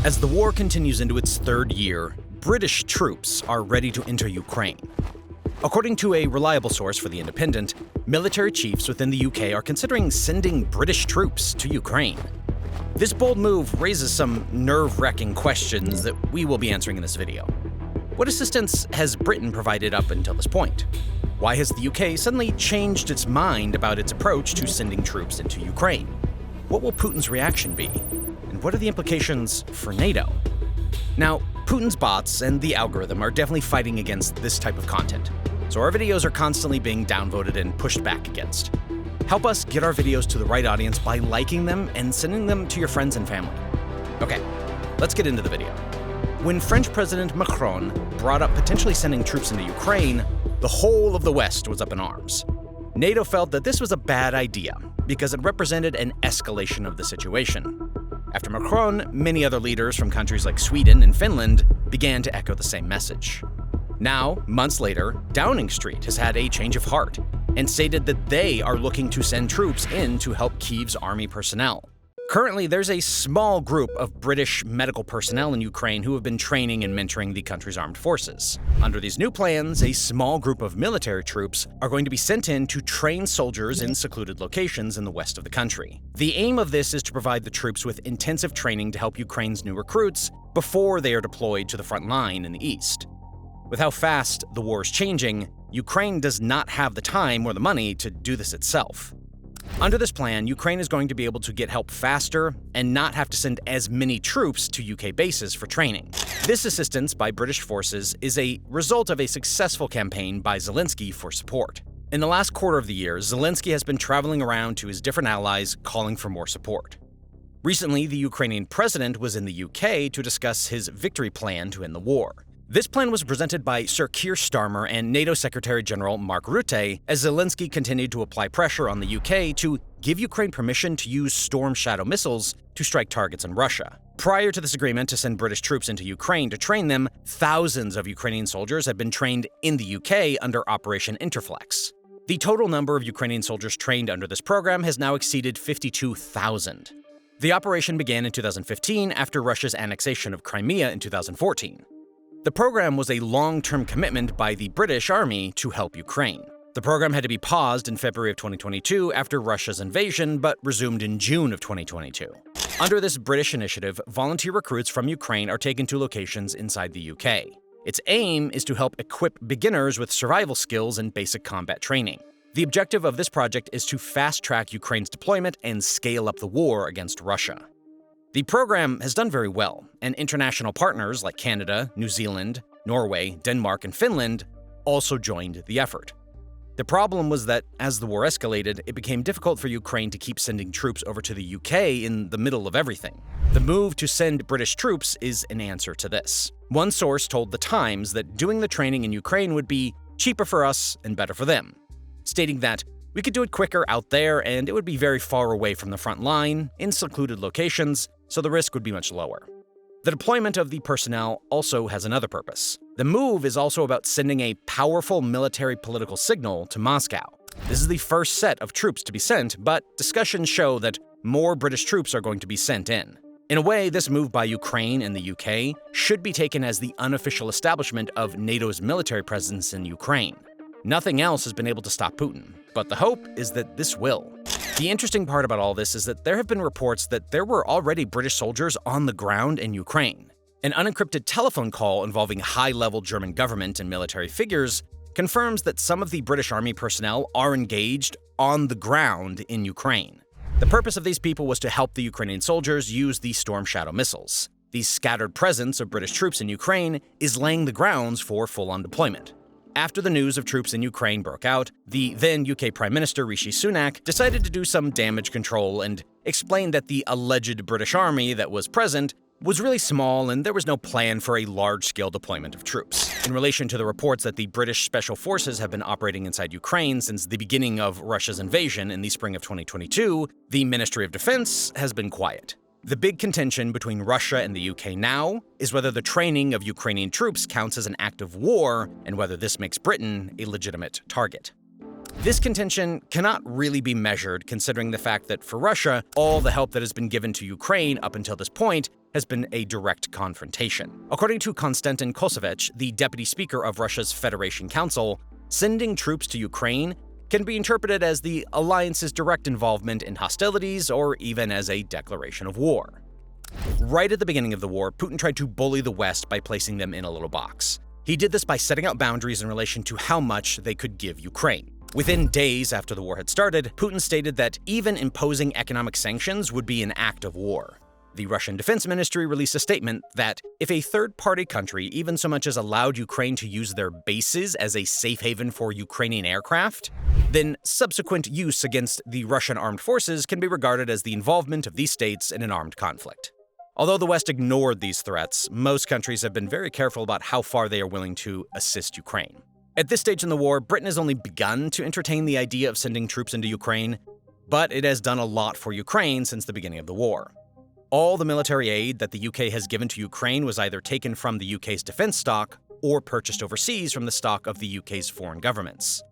As the war continues into its third year, British troops are ready to enter Ukraine. According to a reliable source for The Independent, military chiefs within the UK are considering sending British troops to Ukraine. This bold move raises some nerve-wracking questions that we will be answering in this video. What assistance has Britain provided up until this point? Why has the UK suddenly changed its mind about its approach to sending troops into Ukraine? What will Putin's reaction be? And what are the implications for NATO? Now, Putin's bots and the algorithm are definitely fighting against this type of content, so our videos are constantly being downvoted and pushed back against. Help us get our videos to the right audience by liking them and sending them to your friends and family. Okay, let's get into the video. When French President Macron brought up potentially sending troops into Ukraine, the whole of the West was up in arms. NATO felt that this was a bad idea because it represented an escalation of the situation. After Macron, many other leaders from countries like Sweden and Finland began to echo the same message. Now, months later, Downing Street has had a change of heart and stated that they are looking to send troops in to help Kyiv's army personnel. Currently, there's a small group of British medical personnel in Ukraine who have been training and mentoring the country's armed forces. Under these new plans, a small group of military troops are going to be sent in to train soldiers in secluded locations in the west of the country. The aim of this is to provide the troops with intensive training to help Ukraine's new recruits before they are deployed to the front line in the east. With how fast the war is changing, Ukraine does not have the time or the money to do this itself. Under this plan, Ukraine is going to be able to get help faster and not have to send as many troops to UK bases for training. This assistance by British forces is a result of a successful campaign by Zelensky for support. In the last quarter of the year, Zelensky has been traveling around to his different allies calling for more support. Recently, the Ukrainian president was in the UK to discuss his victory plan to end the war. This plan was presented by Sir Keir Starmer and NATO Secretary General Mark Rutte as Zelensky continued to apply pressure on the UK to give Ukraine permission to use Storm Shadow missiles to strike targets in Russia. Prior to this agreement to send British troops into Ukraine to train them, thousands of Ukrainian soldiers had been trained in the UK under Operation Interflex. The total number of Ukrainian soldiers trained under this program has now exceeded 52,000. The operation began in 2015 after Russia's annexation of Crimea in 2014. The program was a long-term commitment by the British Army to help Ukraine. The program had to be paused in February of 2022 after Russia's invasion, but resumed in June of 2022. Under this British initiative, volunteer recruits from Ukraine are taken to locations inside the UK. Its aim is to help equip beginners with survival skills and basic combat training. The objective of this project is to fast-track Ukraine's deployment and scale up the war against Russia. The program has done very well, and international partners like Canada, New Zealand, Norway, Denmark, and Finland also joined the effort. The problem was that as the war escalated, it became difficult for Ukraine to keep sending troops over to the UK in the middle of everything. The move to send British troops is an answer to this. One source told The Times that doing the training in Ukraine would be cheaper for us and better for them, stating that we could do it quicker out there and it would be very far away from the front line, in secluded locations, so the risk would be much lower. The deployment of the personnel also has another purpose. The move is also about sending a powerful military political signal to Moscow. This is the first set of troops to be sent, but discussions show that more British troops are going to be sent in. In a way, this move by Ukraine and the UK should be taken as the unofficial establishment of NATO's military presence in Ukraine. Nothing else has been able to stop Putin, but the hope is that this will. The interesting part about all this is that there have been reports that there were already British soldiers on the ground in Ukraine. An unencrypted telephone call involving high-level German government and military figures confirms that some of the British Army personnel are engaged on the ground in Ukraine. The purpose of these people was to help the Ukrainian soldiers use the Storm Shadow missiles. The scattered presence of British troops in Ukraine is laying the grounds for full-on deployment. After the news of troops in Ukraine broke out, the then UK Prime Minister Rishi Sunak decided to do some damage control and explained that the alleged British army that was present was really small and there was no plan for a large-scale deployment of troops. In relation to the reports that the British Special Forces have been operating inside Ukraine since the beginning of Russia's invasion in the spring of 2022, the Ministry of Defense has been quiet. The big contention between Russia and the UK now is whether the training of Ukrainian troops counts as an act of war and whether this makes Britain a legitimate target. This contention cannot really be measured considering the fact that for Russia, all the help that has been given to Ukraine up until this point has been a direct confrontation. According to Konstantin Kosevich, the deputy speaker of Russia's Federation Council, sending troops to Ukraine can be interpreted as the alliance's direct involvement in hostilities or even as a declaration of war. Right at the beginning of the war, Putin tried to bully the West by placing them in a little box. He did this by setting out boundaries in relation to how much they could give Ukraine. Within days after the war had started, Putin stated that even imposing economic sanctions would be an act of war. The Russian Defense Ministry released a statement that if a third-party country even so much as allowed Ukraine to use their bases as a safe haven for Ukrainian aircraft, then subsequent use against the Russian armed forces can be regarded as the involvement of these states in an armed conflict. Although the West ignored these threats, most countries have been very careful about how far they are willing to assist Ukraine. At this stage in the war, Britain has only begun to entertain the idea of sending troops into Ukraine, but it has done a lot for Ukraine since the beginning of the war. All the military aid that the UK has given to Ukraine was either taken from the UK's defense stock or purchased overseas from the stock of the UK's foreign governments.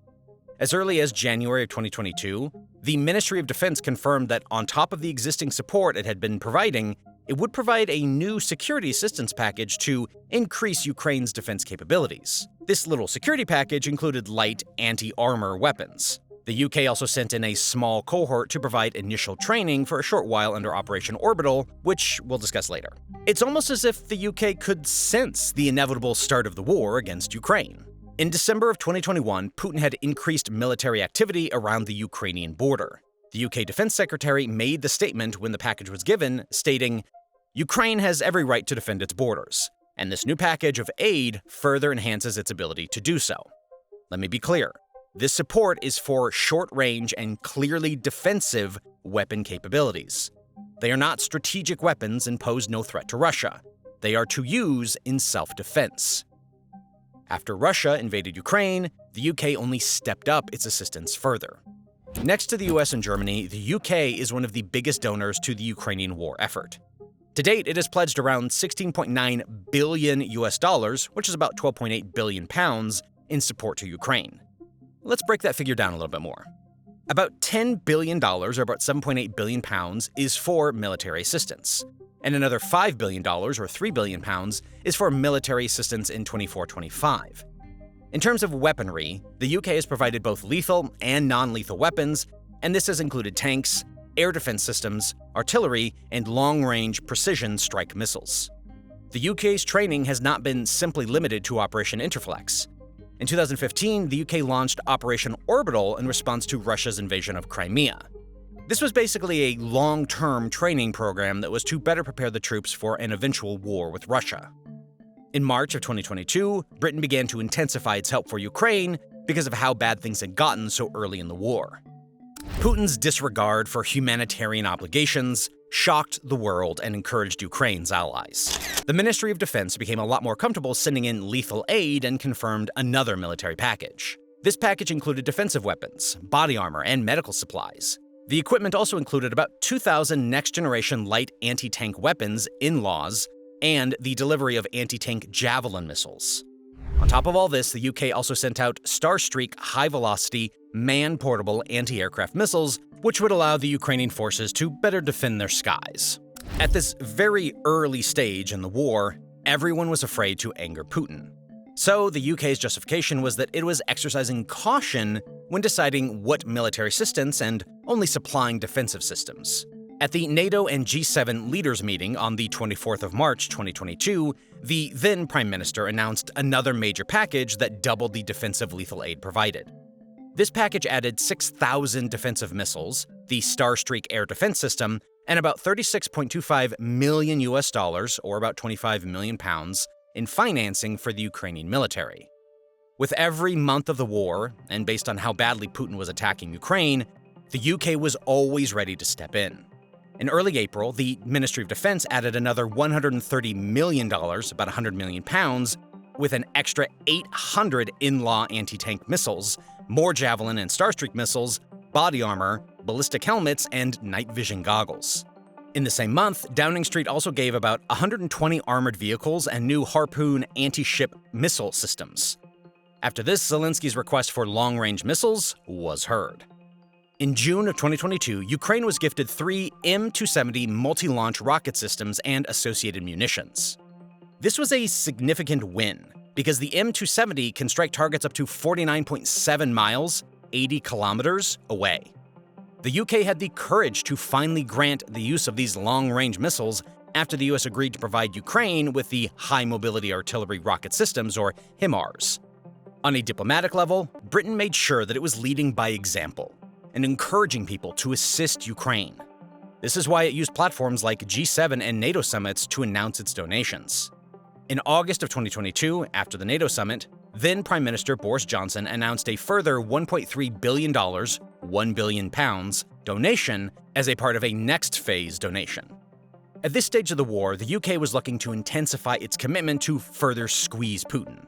As early as January of 2022, the Ministry of Defense confirmed that on top of the existing support it had been providing, it would provide a new security assistance package to increase Ukraine's defense capabilities. This little security package included light anti-armor weapons. The UK also sent in a small cohort to provide initial training for a short while under Operation Orbital, which we'll discuss later. It's almost as if the UK could sense the inevitable start of the war against Ukraine. In December of 2021, Putin had increased military activity around the Ukrainian border. The UK Defense Secretary made the statement when the package was given, stating, "Ukraine has every right to defend its borders, and this new package of aid further enhances its ability to do so." Let me be clear. This support is for short-range and clearly defensive weapon capabilities. They are not strategic weapons and pose no threat to Russia. They are to use in self-defense. After Russia invaded Ukraine, the UK only stepped up its assistance further. Next to the US and Germany, the UK is one of the biggest donors to the Ukrainian war effort. To date, it has pledged around $16.9 billion US, which is about 12.8 billion pounds, in support to Ukraine. Let's break that figure down a little bit more. About $10 billion, or about 7.8 billion pounds, is for military assistance, and another $5 billion, or 3 billion pounds, is for military assistance in 24-25. In terms of weaponry, the UK has provided both lethal and non-lethal weapons, and this has included tanks, air defense systems, artillery, and long-range precision strike missiles. The UK's training has not been simply limited to Operation Interflex. In 2015, the UK launched Operation Orbital in response to Russia's invasion of Crimea. This was basically a long-term training program that was to better prepare the troops for an eventual war with Russia. In March of 2022, Britain began to intensify its help for Ukraine because of how bad things had gotten so early in the war. Putin's disregard for humanitarian obligations shocked the world and encouraged Ukraine's allies. The Ministry of Defense became a lot more comfortable sending in lethal aid and confirmed another military package. This package included defensive weapons, body armor, and medical supplies. The equipment also included about 2,000 next-generation light anti-tank weapons in laws and the delivery of anti-tank Javelin missiles. On top of all this, the UK also sent out Starstreak high-velocity, man-portable anti-aircraft missiles, which would allow the Ukrainian forces to better defend their skies. At this very early stage in the war, everyone was afraid to anger Putin. So the UK's justification was that it was exercising caution when deciding what military assistance and only supplying defensive systems. At the NATO and G7 leaders meeting on the 24th of March 2022, the then Prime Minister announced another major package that doubled the defensive lethal aid provided. This package added 6,000 defensive missiles, the Starstreak air defense system, and about $36.25 million or about 25 million pounds, in financing for the Ukrainian military. With every month of the war, and based on how badly Putin was attacking Ukraine, the UK was always ready to step in. In early April, the Ministry of Defense added another $130 million, about 100 million pounds, with an extra 800 in-law anti-tank missiles, more Javelin and Starstreak missiles, body armor, ballistic helmets, and night vision goggles. In the same month, Downing Street also gave about 120 armored vehicles and new Harpoon anti-ship missile systems. After this, Zelensky's request for long-range missiles was heard. In June of 2022, Ukraine was gifted 3 M270 multi-launch rocket systems and associated munitions. This was a significant win, because the M270 can strike targets up to 49.7 miles, 80 kilometers away. The UK had the courage to finally grant the use of these long-range missiles after the US agreed to provide Ukraine with the High Mobility Artillery Rocket Systems, or HIMARS. On a diplomatic level, Britain made sure that it was leading by example and encouraging people to assist Ukraine. This is why it used platforms like G7 and NATO summits to announce its donations. In August of 2022, after the NATO summit, then Prime Minister Boris Johnson announced a further $1.3 billion, £1 billion, donation as a part of a next phase donation. At this stage of the war, the UK was looking to intensify its commitment to further squeeze Putin.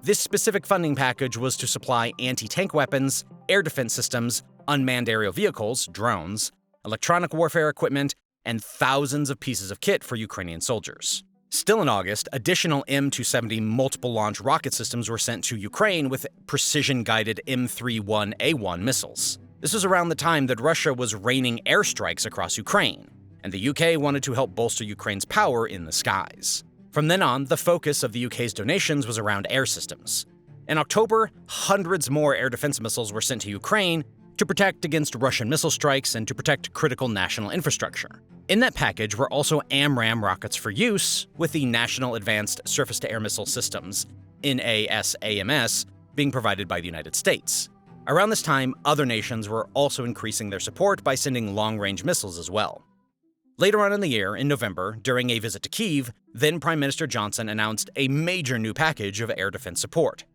This specific funding package was to supply anti-tank weapons, air defense systems, unmanned aerial vehicles, drones, electronic warfare equipment, and thousands of pieces of kit for Ukrainian soldiers. Still in August, additional M270 multiple-launch rocket systems were sent to Ukraine with precision-guided M31A1 missiles. This was around the time that Russia was raining airstrikes across Ukraine, and the UK wanted to help bolster Ukraine's power in the skies. From then on, the focus of the UK's donations was around air systems. In October, hundreds more air defense missiles were sent to Ukraine to protect against Russian missile strikes and to protect critical national infrastructure. In that package were also AMRAAM rockets for use, with the National Advanced Surface-to-Air Missile Systems, NASAMS, being provided by the United States. Around this time, other nations were also increasing their support by sending long-range missiles as well. Later on in the year, in November, during a visit to Kyiv, then Prime Minister Johnson announced a major new package of air defense support,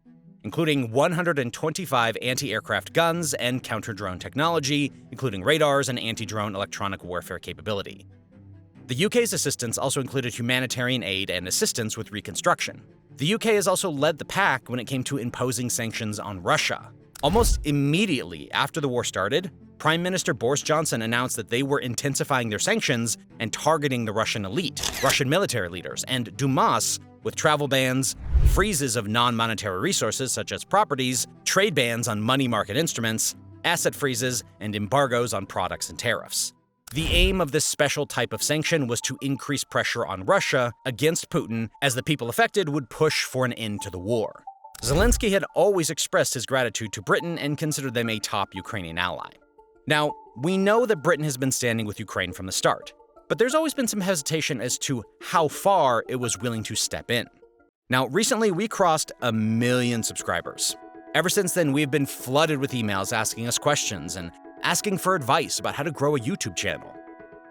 including 125 anti-aircraft guns and counter-drone technology, including radars and anti-drone electronic warfare capability. The UK's assistance also included humanitarian aid and assistance with reconstruction. The UK has also led the pack when it came to imposing sanctions on Russia. Almost immediately after the war started, Prime Minister Boris Johnson announced that they were intensifying their sanctions and targeting the Russian elite, Russian military leaders, and Dumas with travel bans, freezes of non-monetary resources such as properties, trade bans on money market instruments, asset freezes, and embargoes on products and tariffs. The aim of this special type of sanction was to increase pressure on Russia against Putin, as the people affected would push for an end to the war. Zelensky had always expressed his gratitude to Britain and considered them a top Ukrainian ally. Now, we know that Britain has been standing with Ukraine from the start, but there's always been some hesitation as to how far it was willing to step in. Now, recently we crossed 1 million subscribers. Ever since then, we've been flooded with emails asking us questions and asking for advice about how to grow a YouTube channel.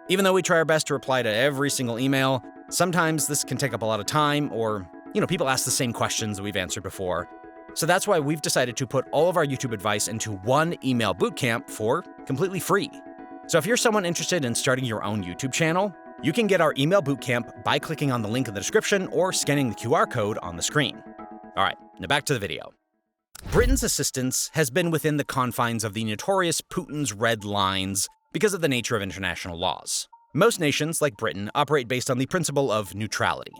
Even though we try our best to reply to every single email, sometimes this can take up a lot of time, or, people ask the same questions that we've answered before. So that's why we've decided to put all of our YouTube advice into one email bootcamp for completely free. So if you're someone interested in starting your own YouTube channel, you can get our email bootcamp by clicking on the link in the description or scanning the QR code on the screen. All right, now back to the video. Britain's assistance has been within the confines of the notorious Putin's red lines because of the nature of international laws. Most nations, like Britain, operate based on the principle of neutrality.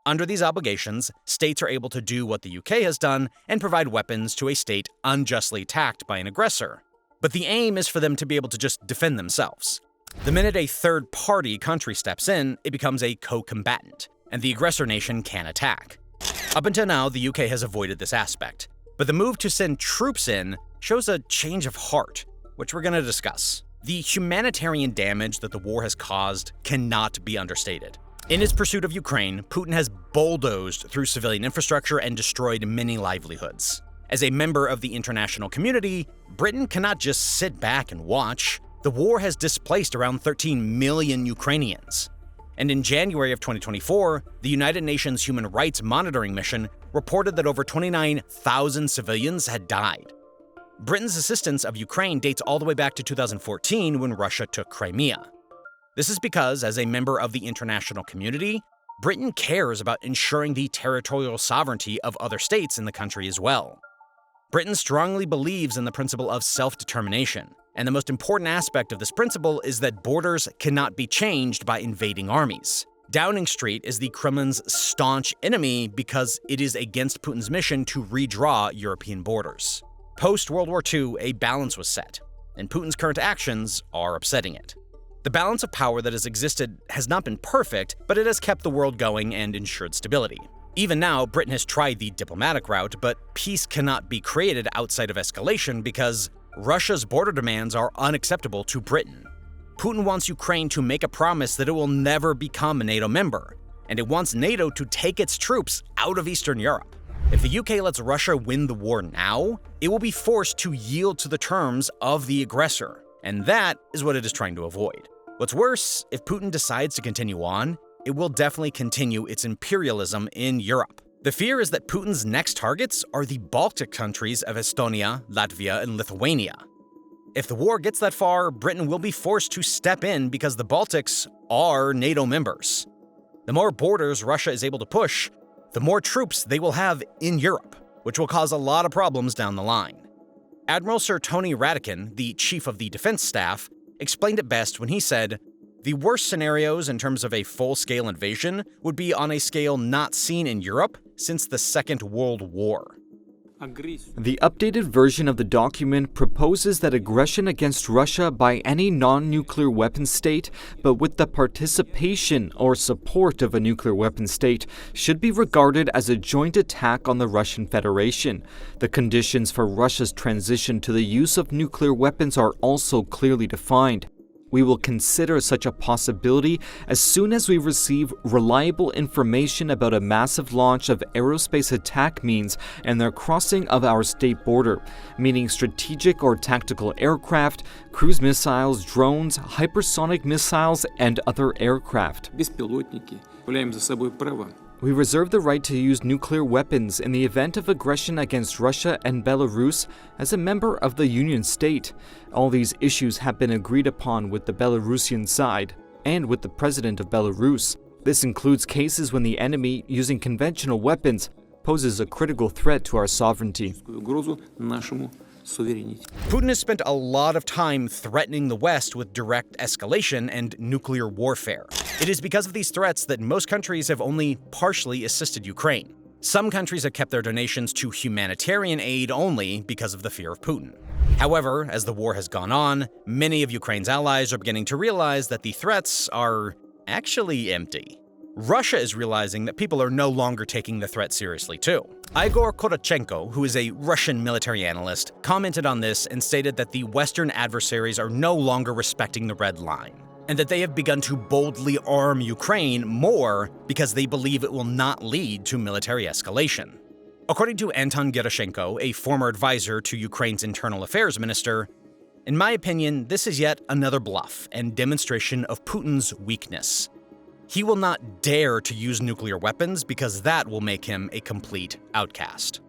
Under these obligations, states are able to do what the UK has done and provide weapons to a state unjustly attacked by an aggressor. But the aim is for them to be able to just defend themselves. The minute a third-party country steps in, it becomes a co-combatant, and the aggressor nation can attack. Up until now, the UK has avoided this aspect, but the move to send troops in shows a change of heart, which we're going to discuss. The humanitarian damage that the war has caused cannot be understated. In its pursuit of Ukraine, Putin has bulldozed through civilian infrastructure and destroyed many livelihoods. As a member of the international community, Britain cannot just sit back and watch. The war has displaced around 13 million Ukrainians. And in January of 2024, the United Nations Human Rights Monitoring Mission reported that over 29,000 civilians had died. Britain's assistance of Ukraine dates all the way back to 2014 when Russia took Crimea. This is because, as a member of the international community, Britain cares about ensuring the territorial sovereignty of other states in the country as well. Britain strongly believes in the principle of self-determination, and the most important aspect of this principle is that borders cannot be changed by invading armies. Downing Street is the Kremlin's staunch enemy because it is against Putin's mission to redraw European borders. Post-World War II, a balance was set. and Putin's current actions are upsetting it. The balance of power that has existed has not been perfect, but it has kept the world going and ensured stability. Even now, Britain has tried the diplomatic route, but peace cannot be created outside of escalation because Russia's border demands are unacceptable to Britain. Putin wants Ukraine to make a promise that it will never become a NATO member, and it wants NATO to take its troops out of Eastern Europe. If the UK lets Russia win the war now, it will be forced to yield to the terms of the aggressor, and that is what it is trying to avoid. What's worse, if Putin decides to continue on, it will definitely continue its imperialism in Europe. The fear is that Putin's next targets are the Baltic countries of Estonia, Latvia, and Lithuania. If the war gets that far, Britain will be forced to step in because the Baltics are NATO members. The more borders Russia is able to push, the more troops they will have in Europe, which will cause a lot of problems down the line. Admiral Sir Tony Radakin, the chief of the defense staff, explained it best when he said, "The worst scenarios in terms of a full-scale invasion would be on a scale not seen in Europe since the Second World War." The updated version of the document proposes that aggression against Russia by any non-nuclear weapon state, but with the participation or support of a nuclear weapon state, should be regarded as a joint attack on the Russian Federation. The conditions for Russia's transition to the use of nuclear weapons are also clearly defined. We will consider such a possibility as soon as we receive reliable information about a massive launch of aerospace attack means and their crossing of our state border, meaning strategic or tactical aircraft, cruise missiles, drones, hypersonic missiles, and other aircraft. Беспилотники. Являем за собой право. We reserve the right to use nuclear weapons in the event of aggression against Russia and Belarus as a member of the Union State. All these issues have been agreed upon with the Belarusian side and with the president of Belarus. This includes cases when the enemy, using conventional weapons, poses a critical threat to our sovereignty. Угрозу нашему суверенитету. Putin has spent a lot of time threatening the West with direct escalation and nuclear warfare. It is because of these threats that most countries have only partially assisted Ukraine. Some countries have kept their donations to humanitarian aid only because of the fear of Putin. However, as the war has gone on, many of Ukraine's allies are beginning to realize that the threats are actually empty. Russia is realizing that people are no longer taking the threat seriously too. Igor Korotchenko, who is a Russian military analyst, commented on this and stated that the Western adversaries are no longer respecting the red line, and that they have begun to boldly arm Ukraine more because they believe it will not lead to military escalation. According to Anton Gerashenko, a former advisor to Ukraine's internal affairs minister, in my opinion, this is yet another bluff and demonstration of Putin's weakness. He will not dare to use nuclear weapons because that will make him a complete outcast.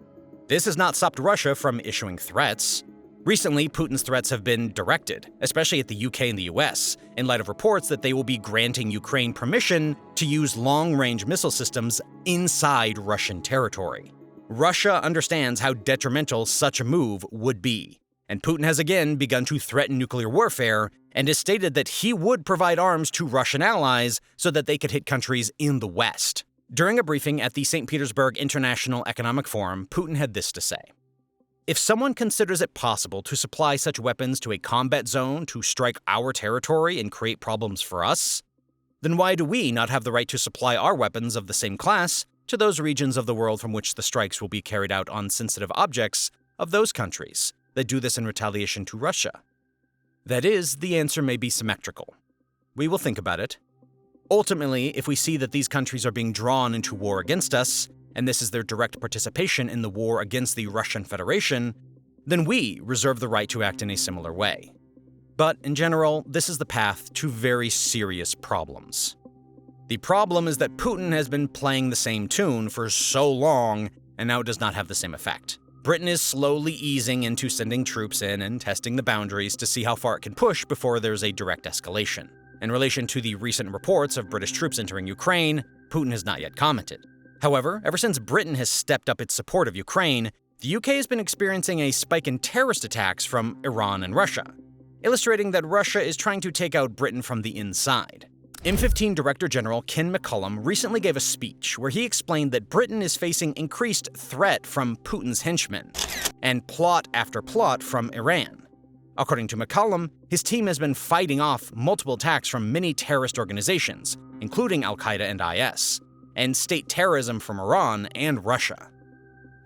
This has not stopped Russia from issuing threats. Recently, Putin's threats have been directed, especially at the UK and the US, in light of reports that they will be granting Ukraine permission to use long-range missile systems inside Russian territory. Russia understands how detrimental such a move would be, and Putin has again begun to threaten nuclear warfare and has stated that he would provide arms to Russian allies so that they could hit countries in the West. During a briefing at the St. Petersburg International Economic Forum, Putin had this to say: "If someone considers it possible to supply such weapons to a combat zone to strike our territory and create problems for us, then why do we not have the right to supply our weapons of the same class to those regions of the world from which the strikes will be carried out on sensitive objects of those countries that do this in retaliation to Russia?" That is, the answer may be symmetrical. We will think about it. Ultimately, if we see that these countries are being drawn into war against us, and this is their direct participation in the war against the Russian Federation, then we reserve the right to act in a similar way. But in general, this is the path to very serious problems. The problem is that Putin has been playing the same tune for so long, and now it does not have the same effect. Britain is slowly easing into sending troops in and testing the boundaries to see how far it can push before there's a direct escalation. In relation to the recent reports of British troops entering Ukraine, Putin has not yet commented. However, ever since Britain has stepped up its support of Ukraine, the UK has been experiencing a spike in terrorist attacks from Iran and Russia, illustrating that Russia is trying to take out Britain from the inside. M15 Director General Ken McCullum recently gave a speech where he explained that Britain is facing increased threat from Putin's henchmen and plot after plot from Iran. According to McCollum, his team has been fighting off multiple attacks from many terrorist organizations, including Al-Qaeda and IS, and state terrorism from Iran and Russia.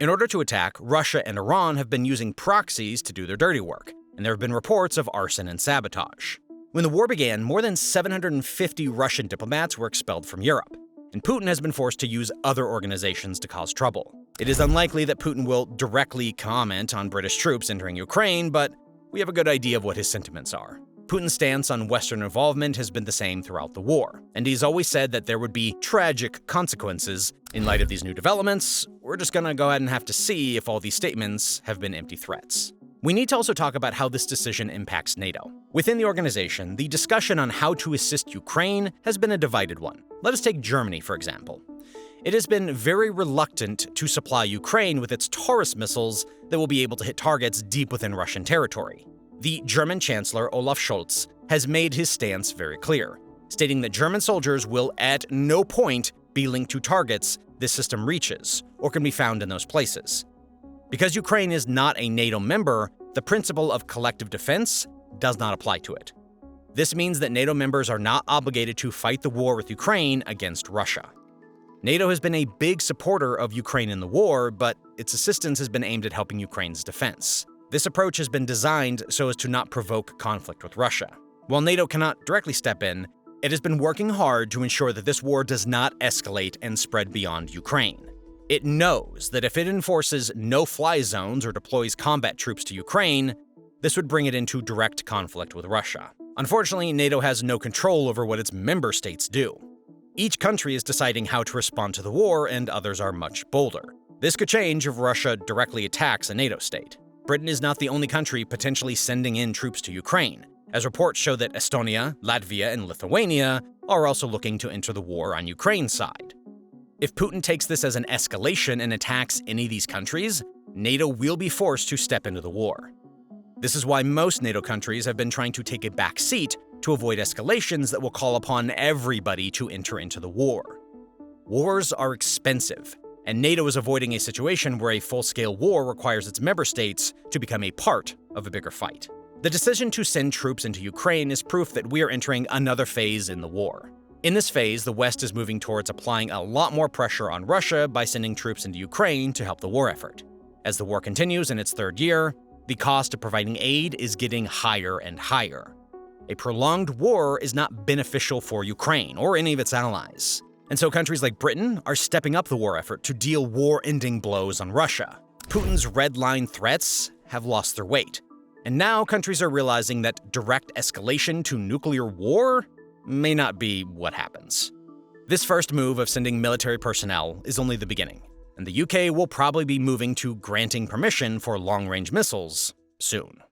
In order to attack, Russia and Iran have been using proxies to do their dirty work, and there have been reports of arson and sabotage. When the war began, more than 750 Russian diplomats were expelled from Europe, and Putin has been forced to use other organizations to cause trouble. It is unlikely that Putin will directly comment on British troops entering Ukraine, but we have a good idea of what his sentiments are. Putin's stance on Western involvement has been the same throughout the war, and he's always said that there would be tragic consequences. In light of these new developments, we're just gonna go ahead and have to see if all these statements have been empty threats. We need to also talk about how this decision impacts NATO. Within the organization, the discussion on how to assist Ukraine has been a divided one. Let us take Germany, for example. It has been very reluctant to supply Ukraine with its Taurus missiles that will be able to hit targets deep within Russian territory. The German Chancellor Olaf Scholz has made his stance very clear, stating that German soldiers will at no point be linked to targets this system reaches or can be found in those places. Because Ukraine is not a NATO member, the principle of collective defense does not apply to it. This means that NATO members are not obligated to fight the war with Ukraine against Russia. NATO has been a big supporter of Ukraine in the war, but its assistance has been aimed at helping Ukraine's defense. This approach has been designed so as to not provoke conflict with Russia. While NATO cannot directly step in, it has been working hard to ensure that this war does not escalate and spread beyond Ukraine. It knows that if it enforces no-fly zones or deploys combat troops to Ukraine, this would bring it into direct conflict with Russia. Unfortunately, NATO has no control over what its member states do. Each country is deciding how to respond to the war, and others are much bolder. This could change if Russia directly attacks a NATO state. Britain is not the only country potentially sending in troops to Ukraine, as reports show that Estonia, Latvia, and Lithuania are also looking to enter the war on Ukraine's side. If Putin takes this as an escalation and attacks any of these countries, NATO will be forced to step into the war. This is why most NATO countries have been trying to take a back seat to avoid escalations that will call upon everybody to enter into the war. Wars are expensive, and NATO is avoiding a situation where a full-scale war requires its member states to become a part of a bigger fight. The decision to send troops into Ukraine is proof that we are entering another phase in the war. In this phase, the West is moving towards applying a lot more pressure on Russia by sending troops into Ukraine to help the war effort. As the war continues in its third year, the cost of providing aid is getting higher and higher. A prolonged war is not beneficial for Ukraine or any of its allies. And so countries like Britain are stepping up the war effort to deal war-ending blows on Russia. Putin's red line threats have lost their weight. And now countries are realizing that direct escalation to nuclear war may not be what happens. This first move of sending military personnel is only the beginning, and the UK will probably be moving to granting permission for long-range missiles soon.